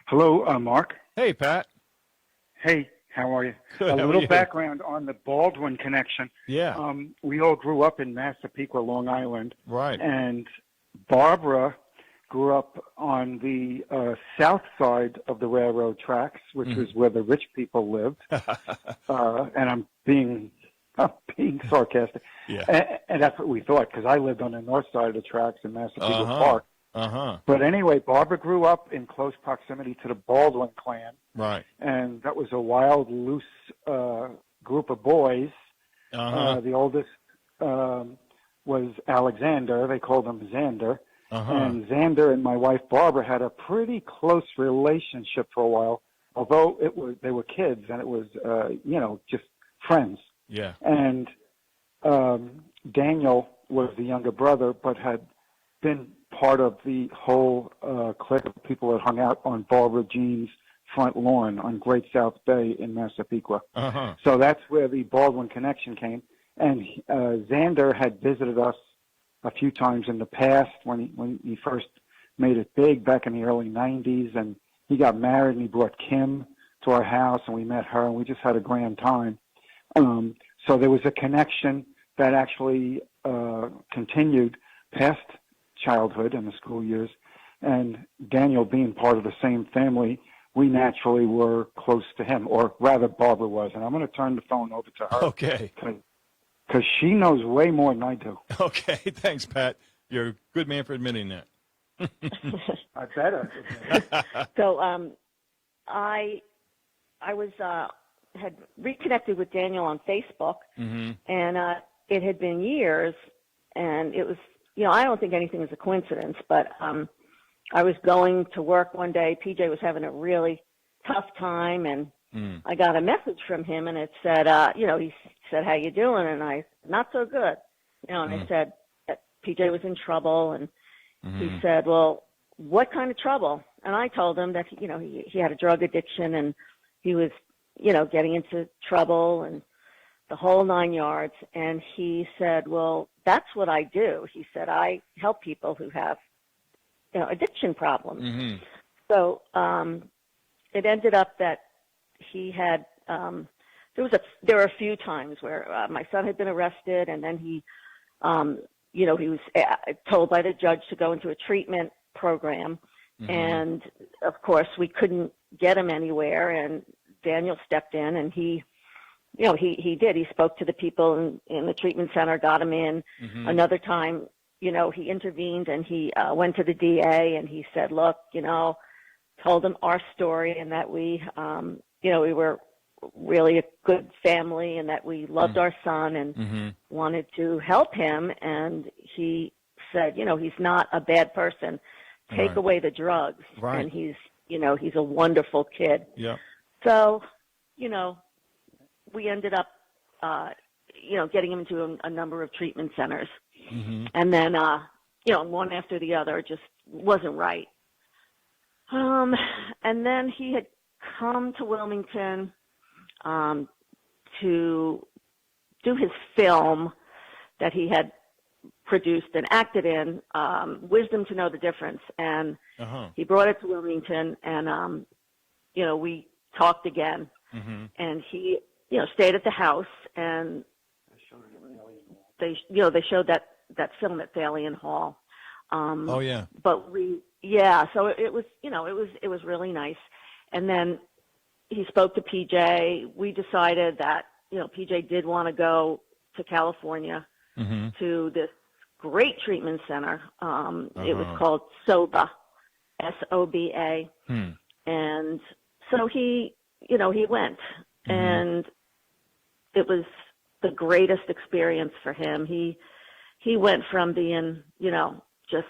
Hello, Mark. Hey, Pat. Hey, how are you? Good. A How are little you? background on the Baldwin connection. Yeah. We all grew up in Massapequa, Long Island. Right. And Barbara grew up on the south side of the railroad tracks, which was where the rich people lived. And I'm being sarcastic. Yeah. And that's what we thought, because I lived on the north side of the tracks in Massapequa Park. Uh-huh. But anyway, Barbara grew up in close proximity to the Baldwin clan. Right. And that was a wild, loose group of boys. The oldest was Alexander. They called him Xander. And Xander and my wife Barbara had a pretty close relationship for a while, although they were kids and it was just friends. Yeah. And Daniel was the younger brother, but had been part of the whole clique of people that hung out on Barbara Jean's front lawn on Great South Bay in Massapequa. So that's where the Baldwin connection came. And Xander had visited us a few times in the past when he first made it big back in the early 90s. And he got married and he brought Kim to our house and we met her and we just had a grand time. So there was a connection that actually continued past childhood and the school years. And Daniel being part of the same family, we naturally were close to him, or rather Barbara was. And I'm going to turn the phone over to her. Okay. Because she knows way more than I do. Okay. Thanks, Pat. You're a good man for admitting that. I better. So I was had reconnected with Daniel on Facebook, and it had been years, and it was, I don't think anything is a coincidence, but I was going to work one day. PJ was having a really tough time, and I got a message from him, and it said, he said, "How you doing?" And I said, "Not so good." And I said that PJ was in trouble, and he said, "Well, what kind of trouble?" And I told him that, he had a drug addiction, and he was, getting into trouble and the whole 9 yards. And he said, "Well, that's what I do." He said, "I help people who have, addiction problems." So it ended up that he had, there were a few times where my son had been arrested, and then he was told by the judge to go into a treatment program. And of course we couldn't get him anywhere, and Daniel stepped in, and he did. He spoke to the people in the treatment center, got him in. Another time, he intervened, and he went to the DA, and he said, "Look, told him our story, and that we, we were really a good family, and that we loved our son and wanted to help him." And he said, "He's not a bad person. Take away the drugs, and he's a wonderful kid." Yeah. So, we ended up, getting him into a number of treatment centers. And then, one after the other just wasn't right. And then he had come to Wilmington to do his film that he had produced and acted in, Wisdom to Know the Difference. And he brought it to Wilmington, and, we talked again. And he, stayed at the house, and they showed that film at Thalian Hall. But so it was, it was really nice. And then he spoke to PJ. We decided that, PJ did want to go to California to this great treatment center. It was called SOBA, SOBA. And so he went, and it was the greatest experience for him. He went from being, just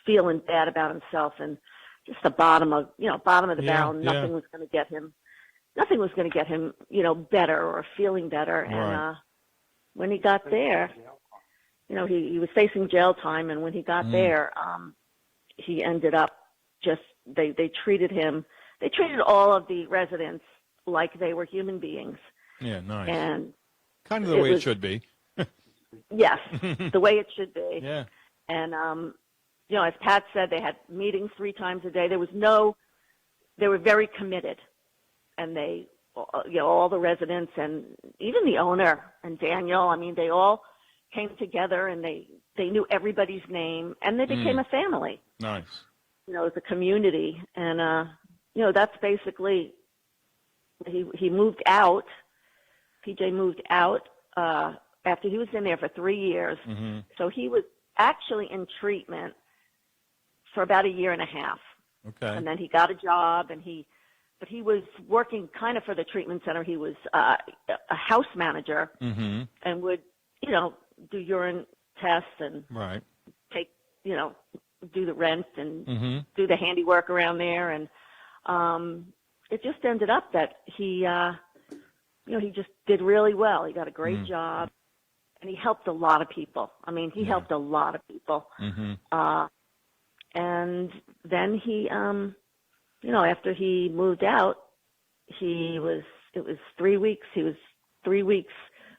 feeling bad about himself and just the bottom of the barrel. Nothing was going to get him. Nothing was going to get him, better or feeling better. And when he got there, he was facing jail time, and when he got there, he ended up they treated him. They treated all of the residents like they were human beings. Yeah, nice. And kind of the way it should be. Yes, the way it should be. Yeah. And, as Pat said, they had meetings 3 times a day. There they were very committed, and they, all the residents and even the owner and Daniel, I mean, they all came together and they knew everybody's name, and they became a family. Nice. As a community. And, that's basically, he moved out. PJ moved out after he was in there for 3 years. Mm-hmm. So he was actually in treatment for about 1.5 years. Okay. And then he got a job, but he was working kind of for the treatment center. He was a house manager, mm-hmm. and would, do urine tests and right. take, do the rent and mm-hmm. do the handiwork around there. And it just ended up that he, he just did really well. He got a great job, and he helped a lot of people. I mean, he helped a lot of people. Mm-hmm. And then he, after he moved out, it was 3 weeks. He was 3 weeks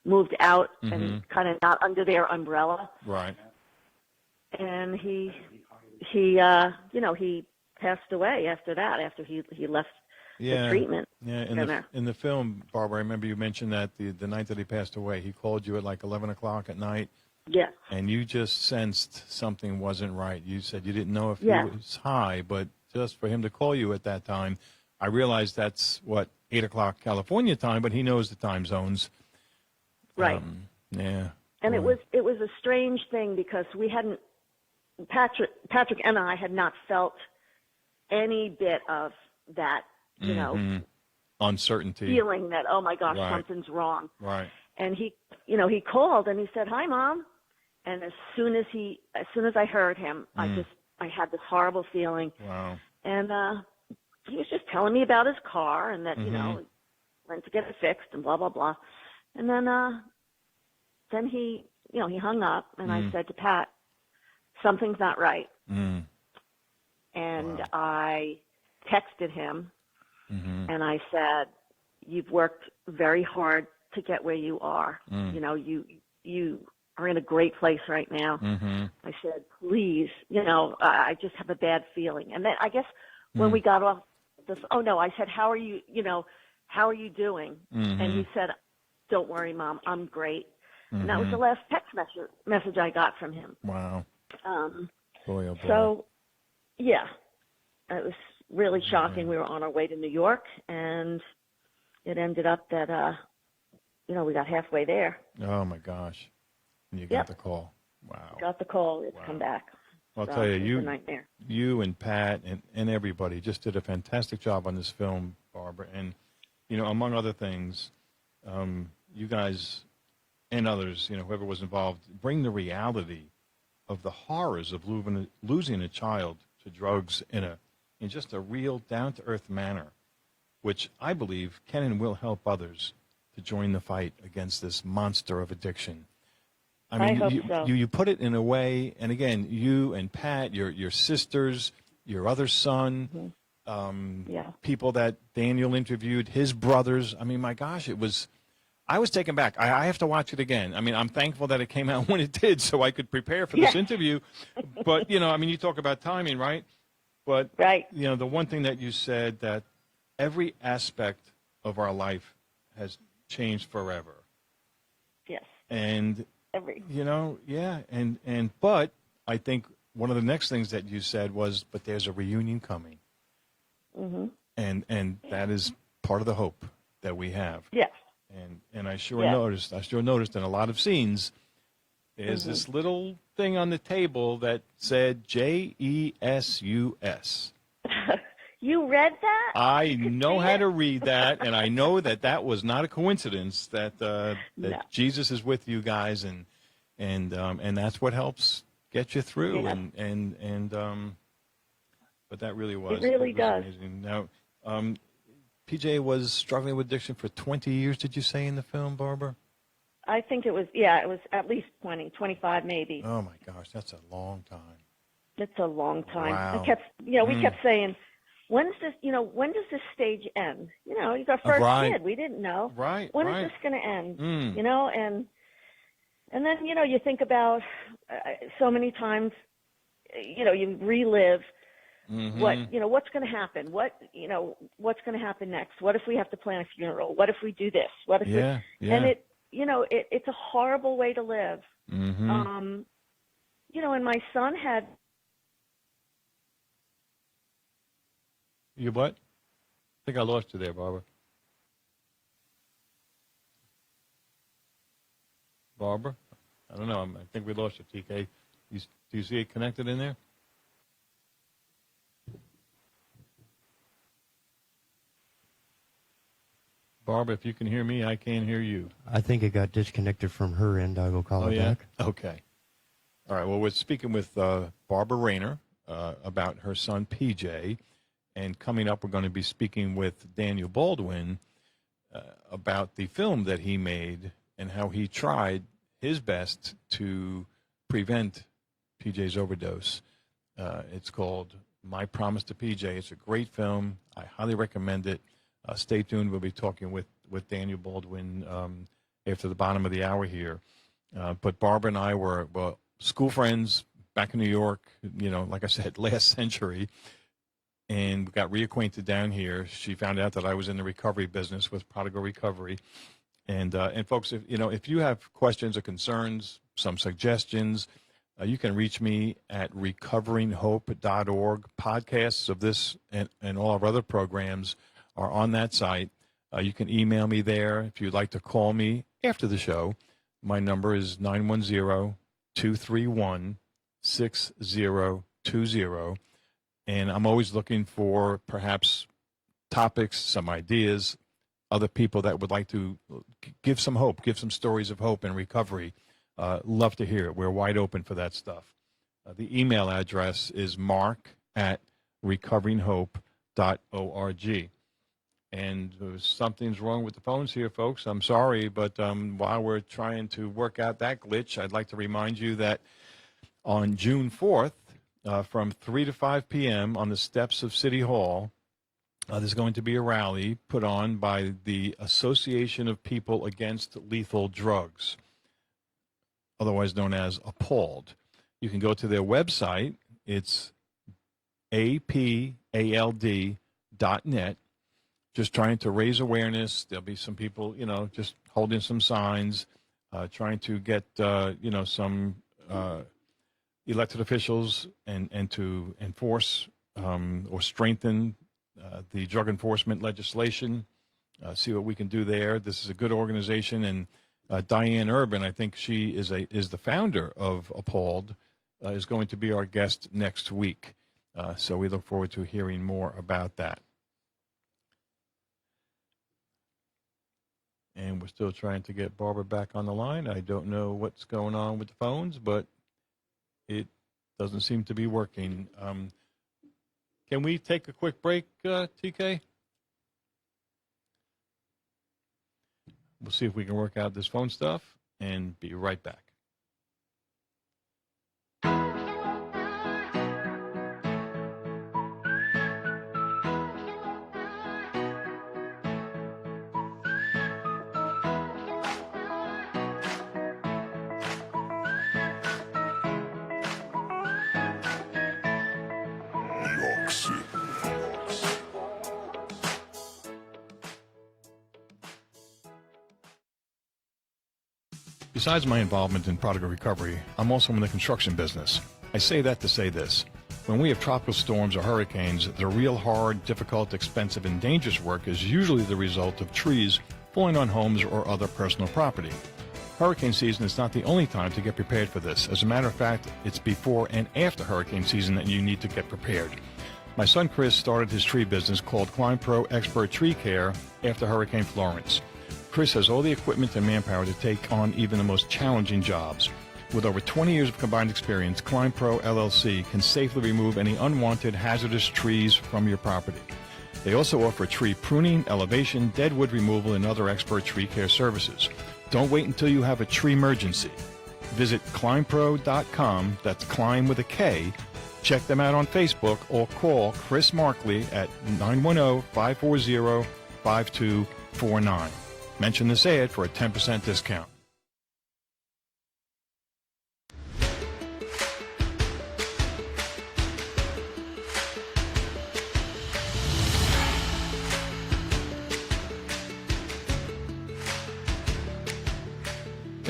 moved out mm-hmm. and kind of not under their umbrella. Right. And he passed away after that, after he left the treatment. Yeah, in the film, Barbara, I remember you mentioned that the night that he passed away, he called you at like 11 o'clock at night. Yes. And you just sensed something wasn't right. You said you didn't know if he was high, but just for him to call you at that time, I realized that's, 8 o'clock California time, but he knows the time zones. Right. Yeah. And it was a strange thing because we hadn't, Patrick and I had not felt any bit of that, mm-hmm. uncertainty, feeling that, oh my gosh, something's wrong. Right. And he called and he said, "Hi, Mom." And as soon as I heard him, I had this horrible feeling. Wow. And he was just telling me about his car and that, mm-hmm. he went to get it fixed and blah, blah, blah. And then he, he hung up, and I said to Pat, "Something's not right." Mm. And I texted him, mm-hmm. and I said, "You've worked very hard to get where you are. You are in a great place right now." Mm-hmm. I said, "Please, I just have a bad feeling." And then I guess when we got off I said, "How are you, how are you doing?" Mm-hmm. And he said, "Don't worry, Mom, I'm great." Mm-hmm. And that was the last text message I got from him. Wow. Boy, oh boy. So, yeah, it was really shocking. We were on our way to New York, and it ended up that, we got halfway there. Oh, my gosh. And you got the call. Wow. Got the call. It's come back. I'll tell you, a nightmare. You and Pat and everybody just did a fantastic job on this film, Barbara. And, among other things, you guys and others, whoever was involved, bring the reality of the horrors of losing a child to drugs in just a real down-to-earth manner, which I believe can and will help others to join the fight against this monster of addiction. I mean, hope so. You put it in a way, and again, you and Pat, your sisters, your other son, people that Daniel interviewed, his brothers. I mean, my gosh, I was taken back. I have to watch it again. I mean, I'm thankful that it came out when it did so I could prepare for this interview. But, you talk about timing, right? But, the one thing that you said, that every aspect of our life has changed forever. Yes. And, but I think one of the next things that you said was, but there's a reunion coming. Mm-hmm. And that is part of the hope that we have. Yes. And I sure noticed in a lot of scenes, there's this little thing on the table that said JESUS. You read that? I know how to read that, and I know that was not a coincidence. That Jesus is with you guys, and that's what helps get you through. Yeah. But that really was. It really does. Amazing. Now, PJ was struggling with addiction for 20 years. Did you say in the film, Barbara? I think it was at least 20, 25 maybe. Oh my gosh, that's a long time. It's a long time. Wow. I kept, we kept saying, when does this stage end? He's our first kid. We didn't know. Right. When is this going to end? And then, you think about so many times, you relive what's going to happen? What's going to happen next? What if we have to plan a funeral? What if we do this? What if and it's a horrible way to live. And my son had. You what? I think I lost you there, Barbara. Barbara? I don't know. I think we lost you, TK. Do you see it connected in there? Barbara, if you can hear me, I can't hear you. I think it got disconnected from her end. I will call it back. Okay. All right. Well, we're speaking with Barbara Rayner about her son, PJ. And coming up, we're going to be speaking with Daniel Baldwin about the film that he made and how he tried his best to prevent PJ's overdose. It's called My Promise to PJ. It's a great film. I highly recommend it. Stay tuned. We'll be talking with Daniel Baldwin after the bottom of the hour here. But Barbara and I were school friends back in New York, like I said, last century. And we got reacquainted down here. She found out that I was in the recovery business with Prodigal Recovery. And folks, if you have questions or concerns, some suggestions, you can reach me at recoveringhope.org. Podcasts of this and all our other programs are on that site. You can email me there. If you'd like to call me after the show, my number is 910-231-6020. And I'm always looking for perhaps topics, some ideas, other people that would like to give some hope, give some stories of hope and recovery. Love to hear it. We're wide open for that stuff. The email address is mark@recoveringhope.org. And something's wrong with the phones here, folks. I'm sorry, but while we're trying to work out that glitch, I'd like to remind you that on June 4th, from 3 to 5 p.m. on the steps of City Hall, there's going to be a rally put on by the Association of People Against Lethal Drugs, otherwise known as APPALD. You can go to their website. It's apald.net. Just trying to raise awareness. There'll be some people, just holding some signs, trying to get, some elected officials and to enforce or strengthen the drug enforcement legislation, see what we can do there. This is a good organization, and Diane Urban, I think she is the founder of APPALD, is going to be our guest next week. So we look forward to hearing more about that. And we're still trying to get Barbara back on the line. I don't know what's going on with the phones, but it doesn't seem to be working. Can we take a quick break, TK? We'll see if we can work out this phone stuff and be right back. Besides my involvement in Prodigal Recovery, I'm also in the construction business. I say that to say this. When we have tropical storms or hurricanes, the real hard, difficult, expensive, and dangerous work is usually the result of trees falling on homes or other personal property. Hurricane season is not the only time to get prepared for this. As a matter of fact, it's before and after hurricane season that you need to get prepared. My son Chris started his tree business called Climb Pro Expert Tree Care after Hurricane Florence. Chris has all the equipment and manpower to take on even the most challenging jobs. With over 20 years of combined experience, Climb Pro LLC can safely remove any unwanted hazardous trees from your property. They also offer tree pruning, elevation, deadwood removal, and other expert tree care services. Don't wait until you have a tree emergency. Visit climbpro.com, that's climb with a K. Check them out on Facebook or call Chris Marcley at 910-540-5249. Mention this ad for a 10% discount.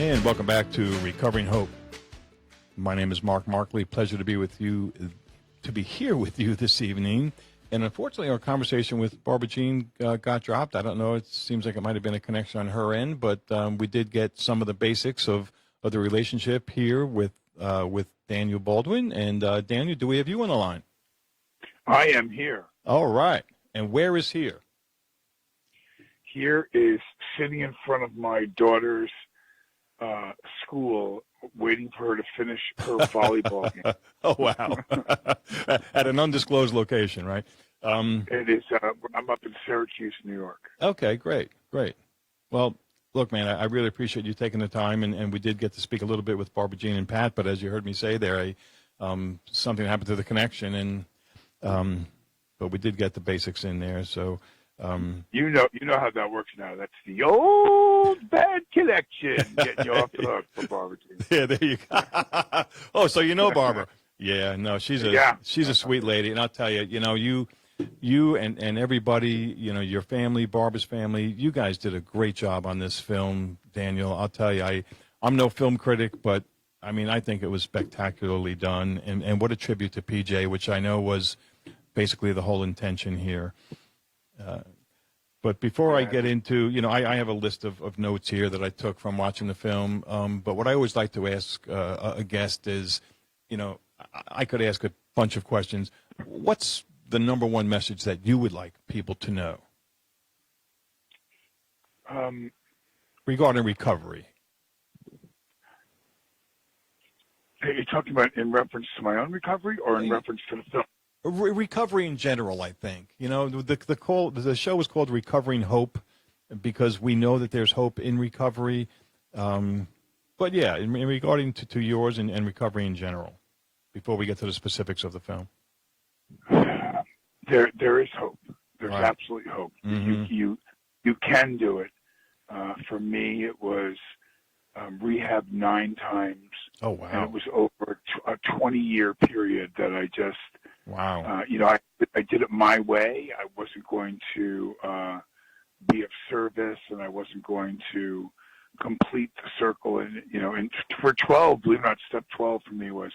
And welcome back to Recovering Hope. My name is Mark Marcley. Pleasure to be with you, to be here with you this evening. And unfortunately, our conversation with Barbara Jean got dropped. I don't know. It seems like it might have been a connection on her end, but we did get some of the basics of the relationship here with Daniel Baldwin. And Daniel, do we have you on the line? I am here. All right. And where is here? Here is sitting in front of my daughter's school, waiting for her to finish her volleyball game. Oh, wow. At an undisclosed location, right? It is. I'm up in Syracuse, New York. Okay, great. Well, look, man, I really appreciate you taking the time, and we did get to speak a little bit with Barbara Jean and Pat, but as you heard me say there, something happened to the connection, and but we did get the basics in there, so... You know how that works now. That's the old bad connection getting you off the hook for Barbara Jean. Yeah, there you go. Oh, so you know Barbara? Yeah, no, she's a sweet lady, and I'll tell you, you and everybody, your family, Barbara's family, you guys did a great job on this film, Daniel. I'll tell you, I'm no film critic, but I mean, I think it was spectacularly done, and what a tribute to PJ, which I know was basically the whole intention here. But before I get into, I have a list of notes here that I took from watching the film. But what I always like to ask a guest is, I could ask a bunch of questions. What's the number one message that you would like people to know regarding recovery? Are you talking about in reference to my own recovery or in reference to the film? Recovery in general, I think. The show is called Recovering Hope because we know that there's hope in recovery. But yeah, in regarding to yours and recovery in general, before we get to the specifics of the film. There is hope. There's right. absolute hope. Mm-hmm. You can do it. For me, it was rehab 9 times. Oh, wow. And it was over a 20-year period that I just... Wow. I did it my way. I wasn't going to be of service, and I wasn't going to complete the circle. And for 12, believe it or not, step 12 for me was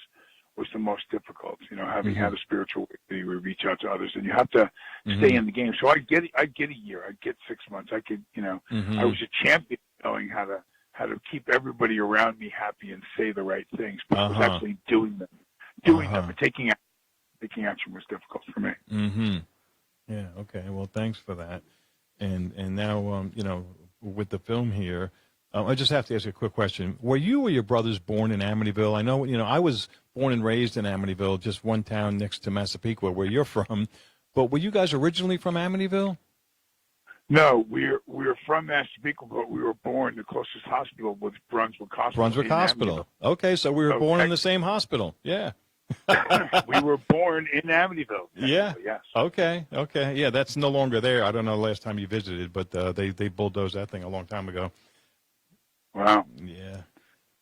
the most difficult. Having had a spiritual awakening, we reach out to others, and you have to stay in the game. So I get a year. I get 6 months. I could, I was a champion knowing how to keep everybody around me happy and say the right things, but I was actually doing them, but taking action was difficult for me. Mm-hmm. Yeah. Okay. Well, thanks for that. And now, with the film here, I just have to ask you a quick question. Were you or your brothers born in Amityville? I know, I was born and raised in Amityville, just one town next to Massapequa, where you're from. But were you guys originally from Amityville? No, we're from Massapequa, but we were born. The closest hospital was Brunswick Hospital. Brunswick Hospital. Okay, so we were born in the same hospital. Yeah. We were born in Amityville. Yeah. Yes. Okay. Yeah, that's no longer there. I don't know the last time you visited, but they bulldozed that thing a long time ago. Wow. Yeah.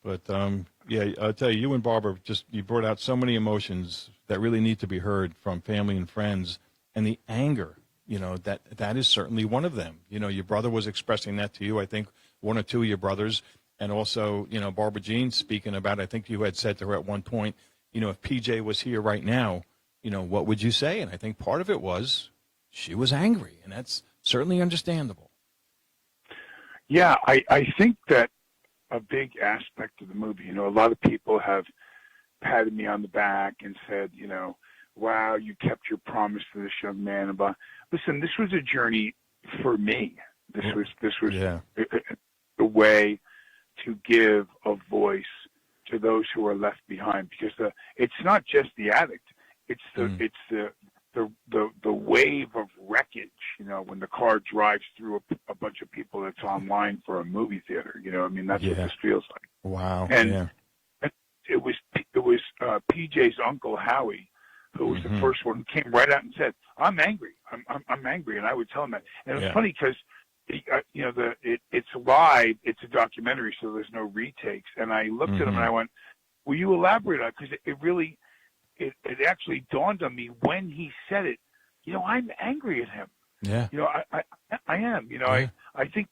But I'll tell you, you and Barbara you brought out so many emotions that really need to be heard from family and friends, and the anger. That is certainly one of them. Your brother was expressing that to you. I think one or two of your brothers, and also Barbara Jean speaking about. I think you had said to her at one point, if PJ was here right now, what would you say? And I think part of it was she was angry, and that's certainly understandable. Yeah, I think that a big aspect of the movie, a lot of people have patted me on the back and said, wow, you kept your promise to this young man. But listen, this was a journey for me. This was the way to give a voice to those who are left behind, because it's not just the addict, it's the wave of wreckage. When the car drives through a bunch of people that's online for a movie theater. That's what this feels like. Wow. And it was PJ's uncle Howie, who was the first one who came right out and said, "I'm angry. I'm angry," and I would tell him that. And it was funny because it's live, it's a documentary, so there's no retakes. And I looked at him and I went, "Will you elaborate on it?" Because it actually dawned on me when he said it. I'm angry at him. Yeah. I am. I think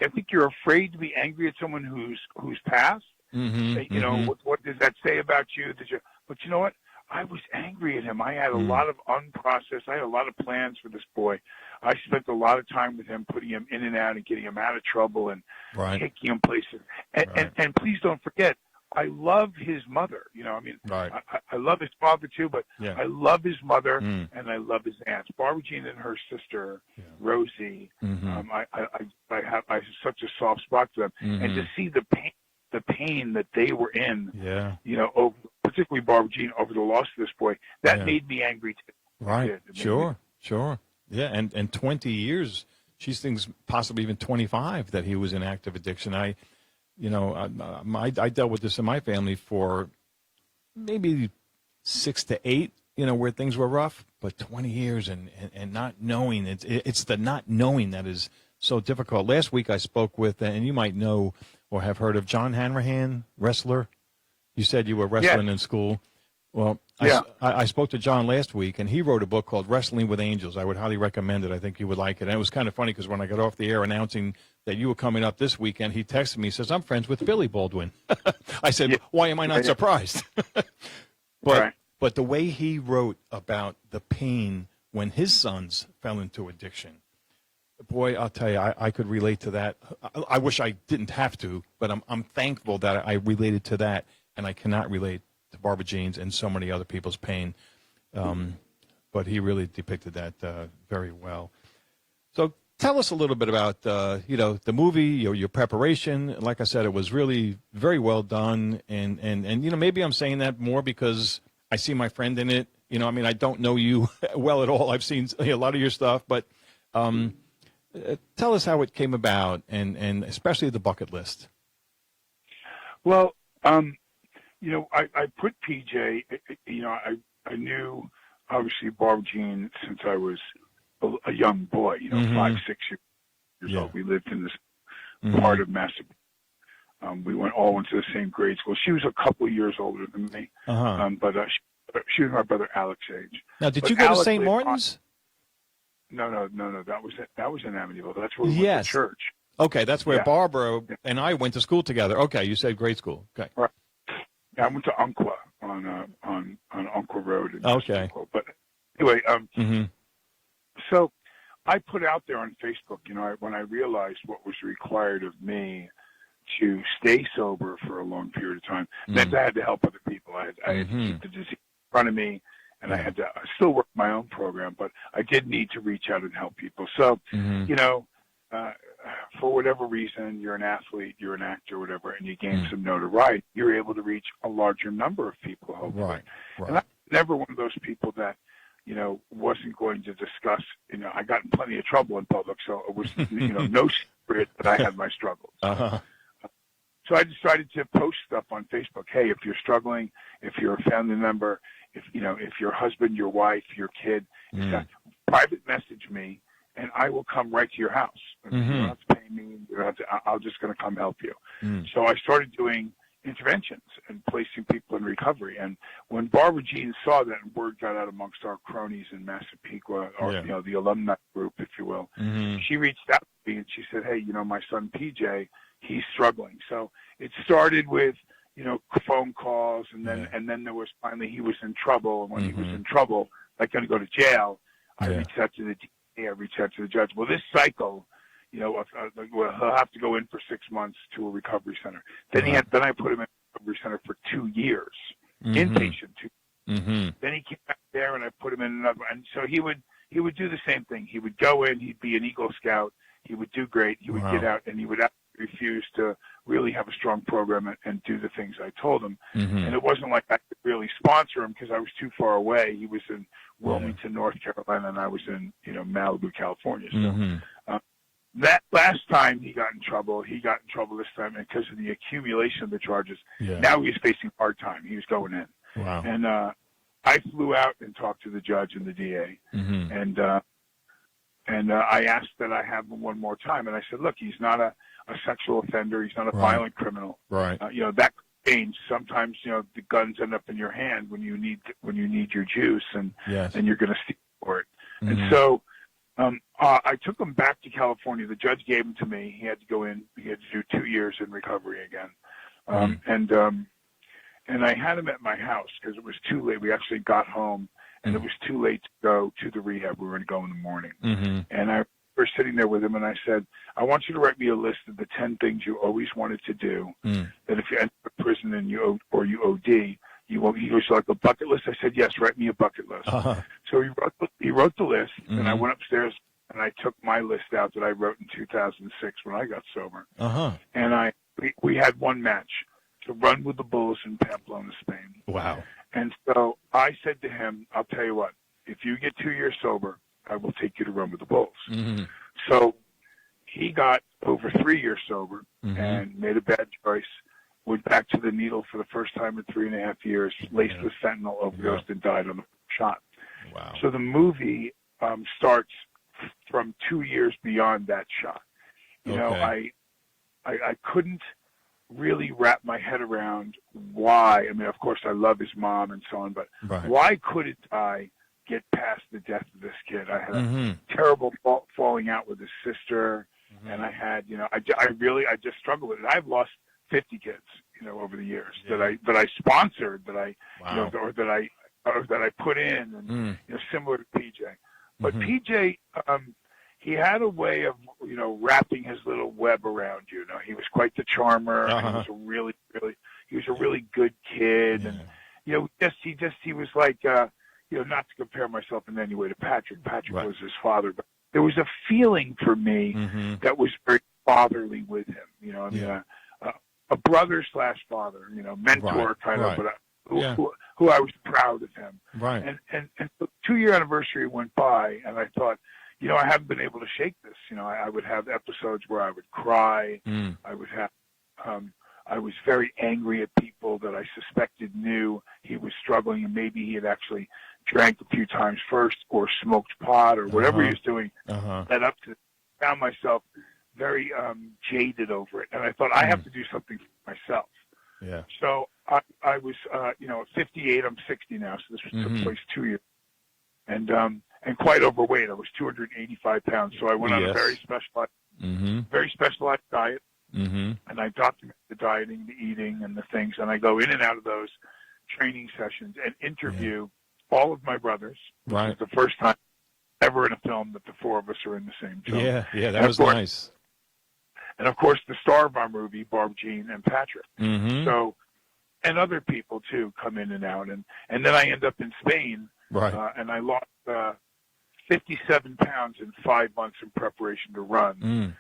think you're afraid to be angry at someone who's passed. Mm-hmm. You know, what does that say about you? But you know what? I was angry at him. I had a lot of unprocessed. I had a lot of plans for this boy. I spent a lot of time with him, putting him in and out and getting him out of trouble and taking him places. And please don't forget, I love his mother. You know, I mean, I love his father too, but I love his mother and I love his aunts. Barbara Jean and her sister Rosie. I have such a soft spot for them, and to see the pain that they were in. You know, particularly Barbara Jean over the loss of this boy, that made me angry too. Right. Sure. Yeah, and 20 years. She thinks possibly even 25 that he was in active addiction. I dealt with this in my family for maybe 6 to 8, you know, where things were rough, but 20 years and not knowing, it's the not knowing that is so difficult. Last week I spoke with, and you might know or have heard of John Hanrahan, wrestler. You said you were wrestling in school. Well, I spoke to John last week, and he wrote a book called Wrestling with Angels. I would highly recommend it. I think you would like it. And it was kind of funny because when I got off the air announcing that you were coming up this weekend, he texted me, he says, I'm friends with Billy Baldwin. I said, why am I not surprised? But the way he wrote about the pain when his sons fell into addiction, boy, I'll tell you, I could relate to that. I wish I didn't have to, but I'm thankful that I related to that, and I cannot relate to Barbara Jean's and so many other people's pain. But he really depicted that very well. So tell us a little bit about, the movie, your preparation. Like I said, it was really very well done. And maybe I'm saying that more because I see my friend in it. You know, I mean, I don't know you well at all. I've seen a lot of your stuff. But tell us how it came about, and especially the bucket list. Well, I put PJ, I knew, obviously, Barbara Jean since I was a young boy, 5, 6 years old. We lived in this part of Massachusetts. We went to the same grade school. She was a couple of years older than me, but she was my brother Alex's age. Now, did you go to St. Martin's? No. That was in Amityville. That's where we went to church. Okay, that's where Barbara and I went to school together. Okay, you said grade school. Okay. Right. Yeah, I went to Umpqua on Umpqua Road. Okay. But anyway, so I put out there on Facebook, when I realized what was required of me to stay sober for a long period of time, meant I had to help other people. I had to keep the disease in front of me, and I had to still work my own program, but I did need to reach out and help people. So, for whatever reason, you're an athlete, you're an actor, whatever, and you gain some notoriety, you're able to reach a larger number of people, hopefully. Right. And I'm never one of those people that, wasn't going to discuss, I got in plenty of trouble in public, so it was, no secret that I had my struggles. So I decided to post stuff on Facebook. Hey, if you're struggling, if you're a family member, if your husband, your wife, your kid, private message me, and I will come right to your house. You don't have to pay me. I'm just going to come help you. So I started doing interventions and placing people in recovery. And when Barbara Jean saw that, and word got out amongst our cronies in Massapequa, or the alumni group, if you will, she reached out to me and she said, "Hey, my son PJ, he's struggling." So it started with phone calls, and then there was finally he was in trouble, and when he was in trouble, like going to go to jail, I reached out to the DA, I reached out to the judge. Well, this cycle, he'll have to go in for 6 months to a recovery center. Then then I put him in a recovery center for 2 years, inpatient. Then he came back there, and I put him in another. And so he would do the same thing. He would go in, he'd be an Eagle Scout, he would do great, he would get out, and he would refuse to really have a strong program and do the things I told him. And it wasn't like I could really sponsor him because I was too far away. He was in Wilmington, North Carolina, and I was in Malibu, California. So that last time he got in trouble this time, and because of the accumulation of the charges, now he was facing hard time. He was going in. Wow. And I flew out and talked to the judge and the DA, and I asked that I have him one more time. And I said, look, he's not a sexual offender. He's not a violent criminal. Right. That could change. Sometimes, the guns end up in your hand when you need your juice, and you're going to steal for it. And so I took him back to California. The judge gave him to me. He had to go in. He had to do 2 years in recovery again. And I had him at my house because it was too late. We actually got home, and it was too late to go to the rehab. We were going to go in the morning. And I was sitting there with him, and I said, I want you to write me a list of the 10 things you always wanted to do, that if you enter prison and you OD, he goes, like a bucket list? I said, yes, write me a bucket list. So he wrote the list, and I went upstairs, and I took my list out that I wrote in 2006 when I got sober. And we had one match, to run with the Bulls in Pamplona, Spain. Wow. And so I said to him, I'll tell you what, if you get 2 years sober, I will take you to run with the Bulls. So he got over 3 years sober and made a bad choice, went back to the needle for the first time in 3.5 years, laced with fentanyl, overdosed, and died on the shot. Wow. So the movie starts from 2 years beyond that shot. You know, I couldn't really wrap my head around why. I mean, of course, I love his mom and so on, but why couldn't I get past the death of this kid? I had a terrible falling out with his sister, and I had, you know, I just struggled with it. I've lost 50 kids, you know, over the years that I sponsored, that I, you know, or that I put in, and you know, similar to PJ. But PJ, he had a way of, you know, wrapping his little web around you. You know, he was quite the charmer. He was a really good kid, and you know, he was like, you know, not to compare myself in any way to Patrick. Patrick was his father, but there was a feeling for me that was very fatherly with him. You know, I mean, a brother / father, you know, mentor kind of, but who I was proud of him. And the 2-year anniversary went by, and I thought, you know, I haven't been able to shake this. You know, I would have episodes where I would cry. I would have, I was very angry at people that I suspected knew he was struggling, and maybe he had actually drank a few times first or smoked pot or whatever he was doing. Led up to, found myself very jaded over it. And I thought, I have to do something for myself. So I was, you know, at 58, I'm 60 now, so this took place 2 years. And quite overweight. I was 285 pounds, so I went on a very specialized diet, and I document the dieting, the eating, and the things, and I go in and out of those training sessions and interview all of my brothers. It's the first time ever in a film that the four of us are in the same film. That was nice. And of course, the star of our movie, Barb, Jean, and Patrick. So, and other people too come in and out, and then I end up in Spain, and I lost 57 pounds in 5 months in preparation to run. And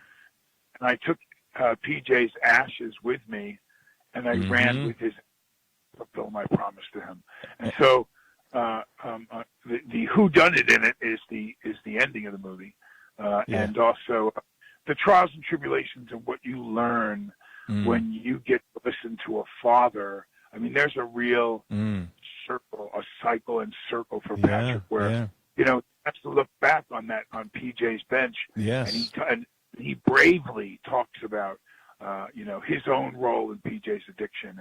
I took PJ's ashes with me, and I ran with his to fulfill my promise to him. And so the whodunit in it is the ending of the movie, and also the trials and tribulations and what you learn when you get to listen to a father. I mean, there's a real cycle and circle for Patrick where you know, has to look back on PJ's bench, and he bravely talks about, you know, his own role in PJ's addiction,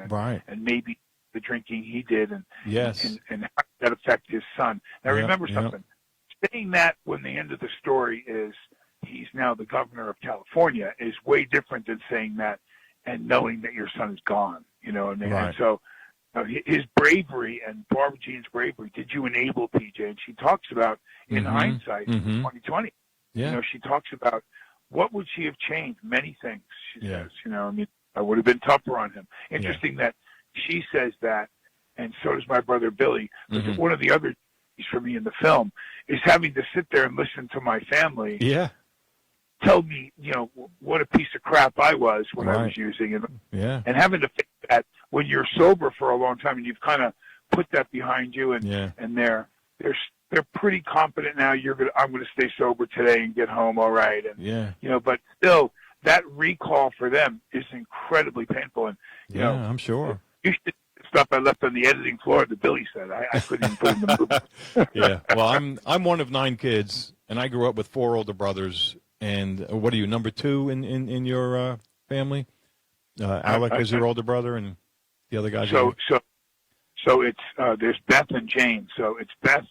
and maybe the drinking he did, and how that affect his son. Now, remember something: saying that when the end of the story is he's now the governor of California is way different than saying that and knowing that your son is gone. You know what I mean? And so. His bravery and Barbara Jean's bravery, did you enable PJ? And she talks about, in hindsight, 2020, you know, she talks about what would she have changed? Many things, she says. You know, I mean, I would have been tougher on him. Interesting that she says that, and so does my brother Billy. But one of the other things for me in the film is having to sit there and listen to my family tell me, you know, what a piece of crap I was when I was using it, and having to face that when you're sober for a long time and you've kind of put that behind you, and they're pretty confident now. I'm gonna stay sober today and get home all right, and you know, but still that recall for them is incredibly painful, and you know, I'm sure. You should stuff I left on the editing floor that Billy said I couldn't even put in the movie. Well, I'm one of 9 kids, and I grew up with 4 older brothers. And what are you, number 2 in your family? Alec is your older brother, and the other guys. So it's there's Beth and Jane. So it's Beth,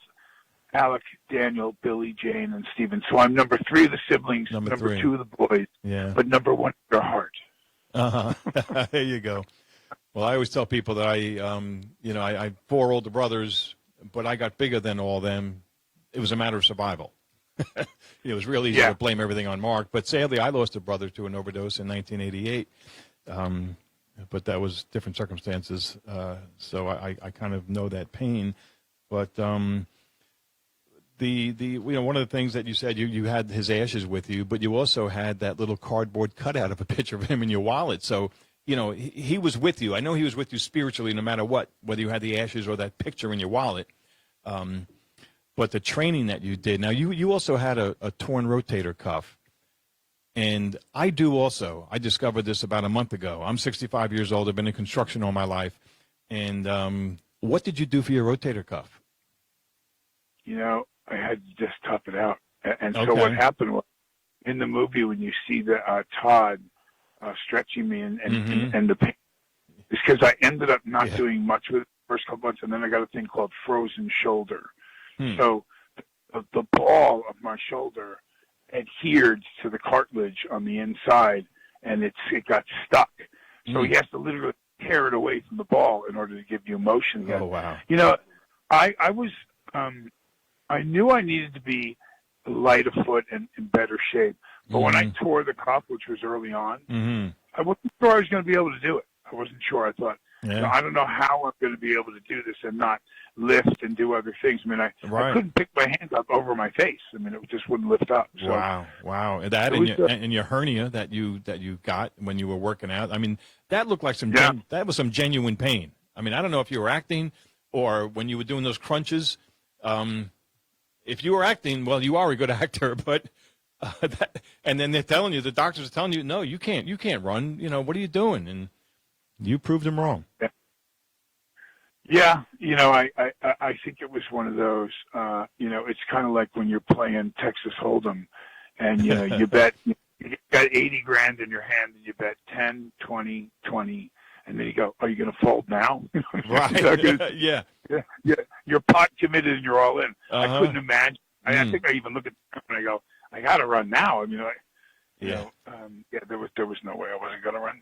Alec, Daniel, Billy, Jane, and Stephen. So I'm number 3 of the siblings, number 2 of the boys, but number 1 in their heart. There you go. Well, I always tell people that I have 4 older brothers, but I got bigger than all of them. It was a matter of survival. It was really easy to blame everything on Mark, but sadly, I lost a brother to an overdose in 1988. But that was different circumstances, so I kind of know that pain. But one of the things that you said, you had his ashes with you, but you also had that little cardboard cutout of a picture of him in your wallet. So he was with you. I know he was with you spiritually, no matter what, whether you had the ashes or that picture in your wallet. But the training that you did. Now you also had a torn rotator cuff. And I do also. I discovered this about a month ago. I'm 65 years old. I've been in construction all my life. And what did you do for your rotator cuff? I had to just tough it out. And so what happened was, in the movie, when you see Todd stretching me and the pain, it's because I ended up not doing much with it the first couple months, and then I got a thing called frozen shoulder. So the ball of my shoulder adhered to the cartilage on the inside, and it got stuck. So he has to literally tear it away from the ball in order to give you motion again. Oh, wow. I was I knew I needed to be light of foot and in better shape. But when I tore the cuff, which was early on, I wasn't sure I was going to be able to do it. I wasn't sure. I thought, I don't know how I'm going to be able to do this and not lift and do other things. I mean, I couldn't pick my hands up over my face. I mean, it just wouldn't lift up. So wow. That and your hernia that you got when you were working out. I mean, that looked like that was some genuine pain. I mean, I don't know if you were acting or when you were doing those crunches. If you were acting, well, you are a good actor, but and then they're telling you, the doctors are telling you, no, you can't run. What are you doing? And you proved them wrong. Yeah, I think it was one of those. It's kind of like when you're playing Texas Hold'em, and you bet you got 80 grand in your hand, and you bet 10, 20, 20, and then you go, "Are you going to fold now?" Right? Yeah. You're pot committed and you're all in. I couldn't imagine. I think I even look at the and I go, "I got to run now." I mean, there was no way I wasn't going to run.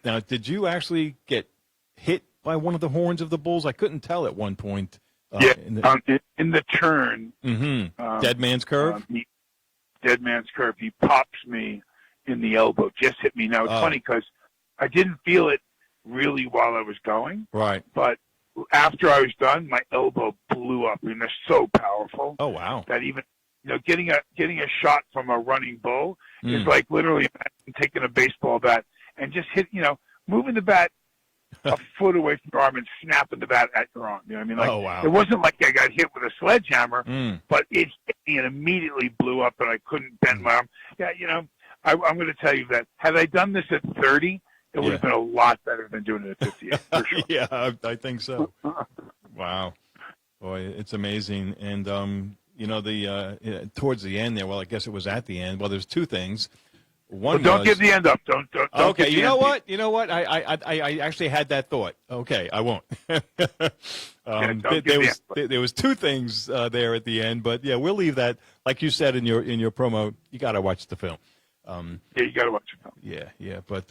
Now, did you actually get hit by one of the horns of the bulls? I couldn't tell at one point. In the turn. Dead man's curve? Dead man's curve. He pops me in the elbow, just hit me. Now, it's funny because I didn't feel it really while I was going. Right. But after I was done, my elbow blew up. I mean, they're so powerful. Oh, wow. That even, getting a shot from a running bull is like literally taking a baseball bat and just moving the bat a foot away from your arm and snapping the bat at your arm. You know what I mean? Like, it wasn't like I got hit with a sledgehammer, but it hit me and immediately blew up, and I couldn't bend my arm. Yeah, I'm going to tell you that had I done this at 30, it would have been a lot better than doing it at 58, for sure. Yeah, I think so. Wow. Boy, it's amazing. And, towards the end there, well, I guess it was at the end. Well, there's two things. One don't give the end up. Don't okay, you know what? I actually had that thought. Okay, I won't. There was two things there at the end, but we'll leave that. Like you said in your promo, you got to watch the film. You got to watch the film. Yeah, but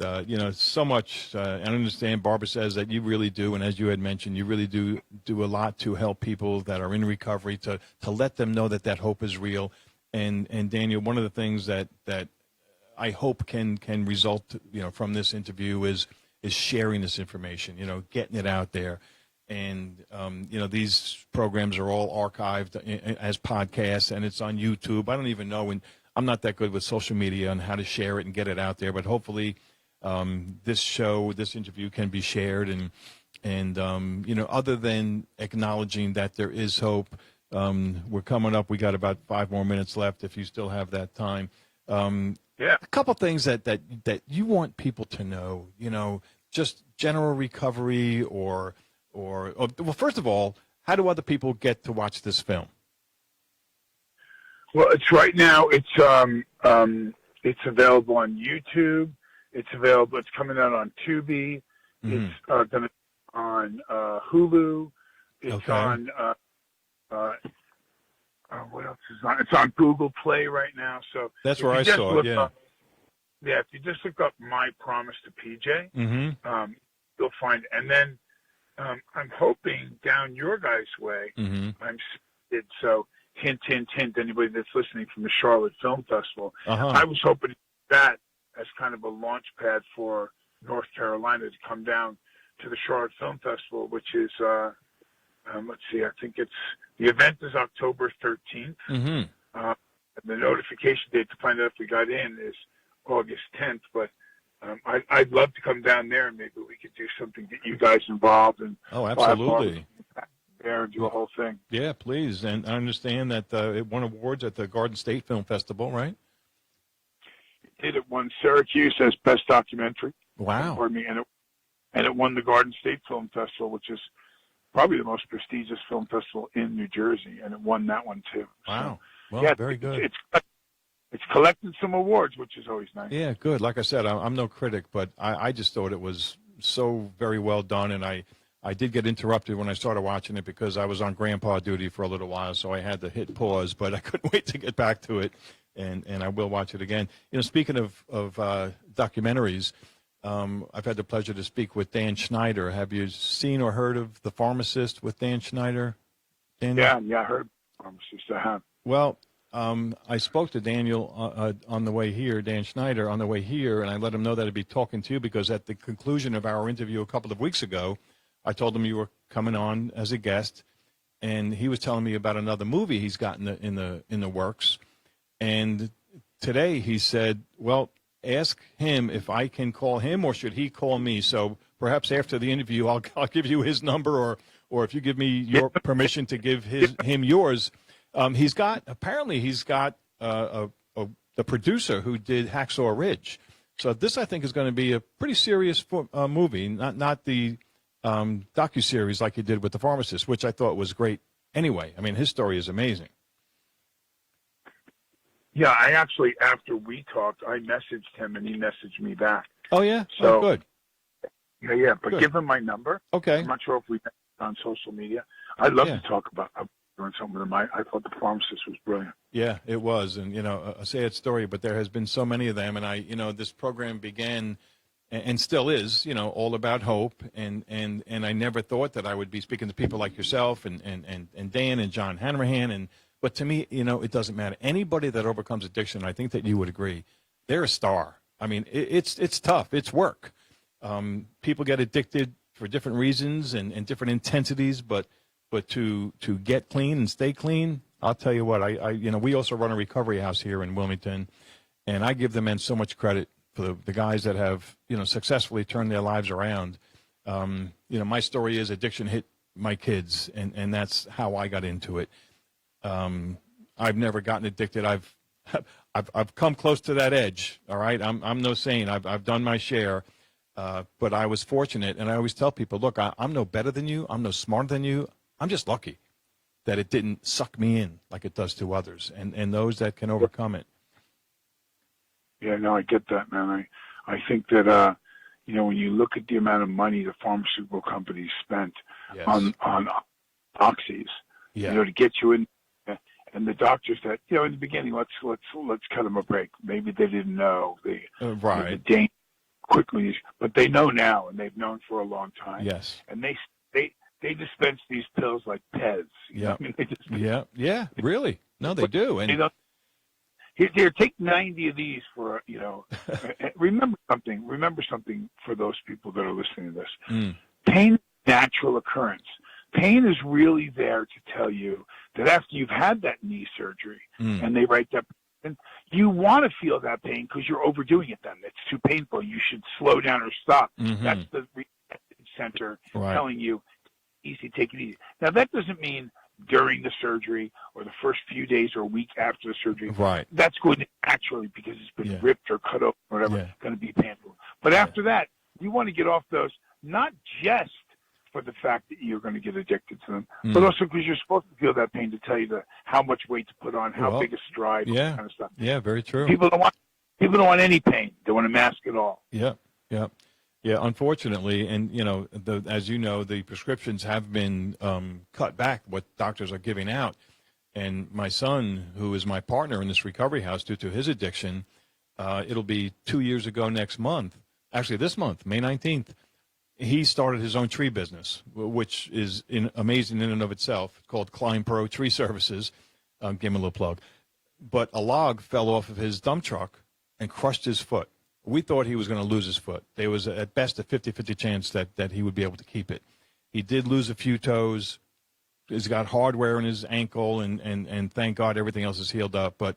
so much. I understand. Barbara says that you really do, and as you had mentioned, you really do a lot to help people that are in recovery to let them know that hope is real. And Daniel, one of the things that I hope can result, from this interview is sharing this information, getting it out there. And, these programs are all archived as podcasts, and it's on YouTube. I don't even know, and I'm not that good with social media on how to share it and get it out there, but hopefully this interview can be shared. And other than acknowledging that there is hope, we're coming up. We got about 5 more minutes left if you still have that time. A couple things that you want people to know, just general recovery or well, first of all, how do other people get to watch this film? Well, it's right now. It's available on YouTube. It's coming out on Tubi. It's going to on Hulu. It's on what else is on? It's on Google Play right now. So that's where I saw it. Yeah. If you just look up My Promise to PJ, mm-hmm. You'll find. And then I'm hoping down your guys' way. Mm-hmm. So hint, hint, hint. Anybody that's listening from the Charlotte Film Festival, uh-huh. I was hoping that as kind of a launch pad for North Carolina to come down to the Charlotte Film Festival, which is let's see, I think the event is October 13th. Mm-hmm. The notification date to find out if we got in is August 10th, but I'd love to come down there and maybe we could do something, get you guys involved. And oh, absolutely. There and do a whole thing. Yeah, please. And I understand that it won awards at the Garden State Film Festival, right? It won Syracuse as Best Documentary. Wow. Pardon me, and it won the Garden State Film Festival, which is probably the most prestigious film festival in New Jersey, and it won that one too. Wow. So, well, yeah, very good. It's collected some awards, which is always nice. Yeah, good. Like I said, I'm no critic, but I just thought it was so very well done, and I did get interrupted when I started watching it because I was on grandpa duty for a little while, so I had to hit pause, but I couldn't wait to get back to it, and I will watch it again. You know, speaking of documentaries, I've had the pleasure to speak with Dan Schneider. Have you seen or heard of The Pharmacist with Dan Schneider? Daniel? Yeah, I heard Pharmacist. I have. Well, I spoke to Daniel on the way here, Dan Schneider, on the way here, and I let him know that I'd be talking to you because at the conclusion of our interview a couple of weeks ago, I told him you were coming on as a guest, and he was telling me about another movie he's got in the works. And today he said, well, ask him if I can call him or should he call me. So perhaps after the interview, I'll give you his number, or if you give me your permission to give him yours. He's got the producer who did Hacksaw Ridge. So this, I think, is going to be a pretty serious movie, not the docuseries like he did with The Pharmacist, which I thought was great anyway. I mean, his story is amazing. Yeah, I actually, after we talked, I messaged him and he messaged me back. Oh, yeah? So, good. Yeah, but good. Give him my number. Okay. I'm not sure if we met on social media. I'd love to talk about doing something with him. I thought The Pharmacist was brilliant. Yeah, it was. And, a sad story, but there has been so many of them. And this program began and still is, all about hope. And I never thought that I would be speaking to people like yourself and Dan and John Hanrahan. But to me, it doesn't matter. Anybody that overcomes addiction, I think that you would agree, they're a star. I mean, it's tough. It's work. People get addicted for different reasons and different intensities, but to get clean and stay clean, I'll tell you what, we also run a recovery house here in Wilmington, and I give the men so much credit for the guys that have, successfully turned their lives around. My story is addiction hit my kids, and that's how I got into it. I've never gotten addicted. I've come close to that edge. All right. I'm no saint. I've done my share. But I was fortunate. And I always tell people, look, I'm no better than you. I'm no smarter than you. I'm just lucky that it didn't suck me in like it does to others and those that can overcome it. Yeah, no, I get that, man. I think that, when you look at the amount of money the pharmaceutical companies spent on oxys, to get you in, and the doctors that, in the beginning, let's cut them a break. Maybe they didn't know the danger quickly, but they know now, and they've known for a long time. Yes. And they dispense these pills like Pez. Yeah. Yeah. Really? No, they do. And here, take 90 of these for remember something for those people that are listening to this. Pain is a natural occurrence. Pain is really there to tell you that after you've had that knee surgery and they write that, you want to feel that pain because you're overdoing it then. It's too painful. You should slow down or stop. Mm-hmm. That's the receptive center telling you, easy, take it easy. Now, that doesn't mean during the surgery or the first few days or a week after the surgery. Right. That's going to actually, because it's been ripped or cut open or whatever, going to be painful. But after that, you want to get off those, not just for the fact that you're going to get addicted to them, but also because you're supposed to feel that pain to tell you how much weight to put on, how big a stride, all that kind of stuff. Yeah, very true. People don't want any pain. They want to mask it all. Yeah. Unfortunately, and as you know, the prescriptions have been cut back. What doctors are giving out, And my son, who is my partner in this recovery house due to his addiction, it'll be 2 years ago next month. Actually, this month, May 19th, he started his own tree business, which is amazing in and of itself. It's called Klein Pro Tree Services. Give him a little plug. But a log fell off of his dump truck and crushed his foot. We thought he was going to lose his foot. There was, at best, a 50-50 chance that he would be able to keep it. He did lose a few toes. He's got hardware in his ankle, and thank God everything else is healed up. But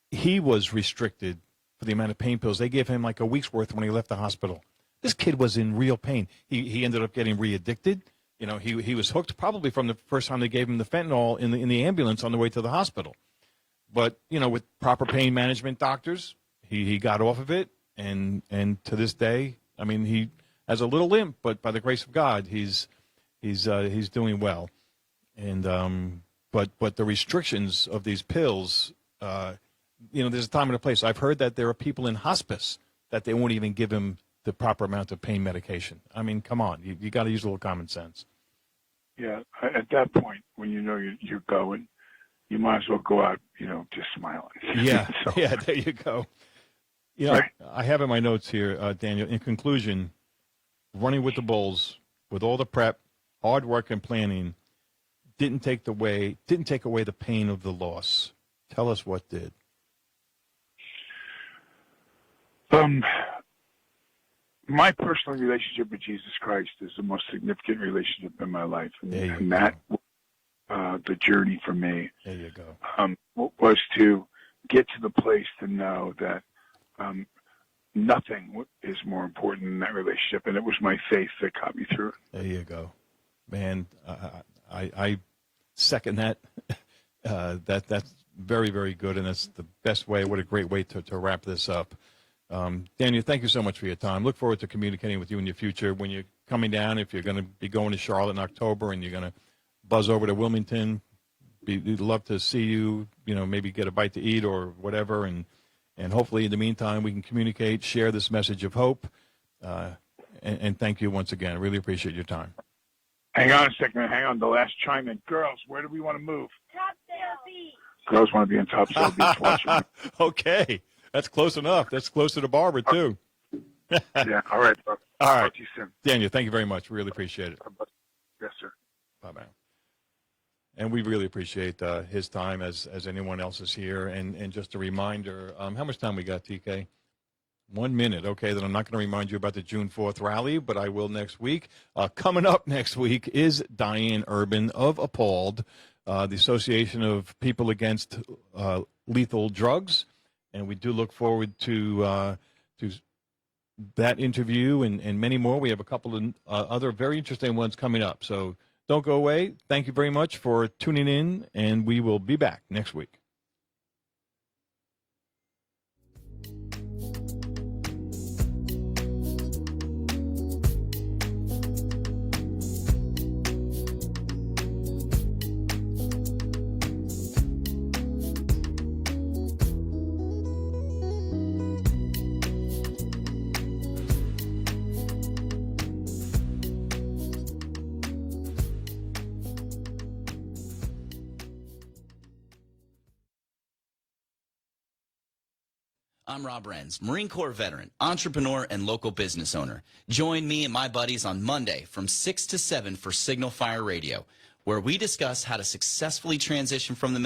he was restricted for the amount of pain pills. They gave him like a week's worth when he left the hospital. This kid was in real pain. He ended up getting re-addicted. You know, he was hooked probably from the first time they gave him the fentanyl in the ambulance on the way to the hospital. But, you know, with proper pain management doctors, he got off of it. And to this day, I mean, he has a little limp, but by the grace of God, he's doing well. And but the restrictions of these pills, you know, there's a time and a place. I've heard that there are people in hospice that they won't even give him the proper amount of pain medication. I mean, come on, you got to use a little common sense. Yeah, at that point, when you know you're going, you might as well go out, you know, just smiling. Yeah, So, yeah, there you go. You know, right. I have in my notes here, Daniel, in conclusion, running with the Bulls, with all the prep, hard work and planning, didn't take away the pain of the loss. Tell us what did. My personal relationship with Jesus Christ is the most significant relationship in my life, and that the journey for me. There you go. Was to get to the place to know that nothing is more important than that relationship, and it was my faith that got me through it. There you go, man. I second that. That's very, very good, and that's the best way. What a great way to wrap this up. Daniel, thank you so much for your time. Look forward to communicating with you in the future when you're coming down. If you're going to be going to Charlotte in October and you're going to buzz over to Wilmington, we'd love to see you. You know, maybe get a bite to eat or whatever, and hopefully in the meantime we can communicate, share this message of hope, and thank you once again. I really appreciate your time. Hang on a second. Hang on. The last chime in. Girls, where do we want to move? Topsail Beach. Girls want to be in Topsail Beach watching. Okay. That's close enough. That's closer to Barbara, too. Yeah, all right. All right. Talk to you soon. Daniel, thank you very much. Really appreciate it. Yes, sir. Bye-bye. And we really appreciate his time as anyone else is here. And just a reminder, how much time we got, TK? 1 minute. Okay, then I'm not going to remind you about the June 4th rally, but I will next week. Coming up next week is Diane Urban of Appalled, the Association of People Against Lethal Drugs. And we do look forward to that interview and many more. We have a couple of other very interesting ones coming up. So don't go away. Thank you very much for tuning in, and we will be back next week. I'm Rob Renz, Marine Corps veteran, entrepreneur, and local business owner. Join me and my buddies on Monday from 6 to 7 for Signal Fire Radio, where we discuss how to successfully transition from the military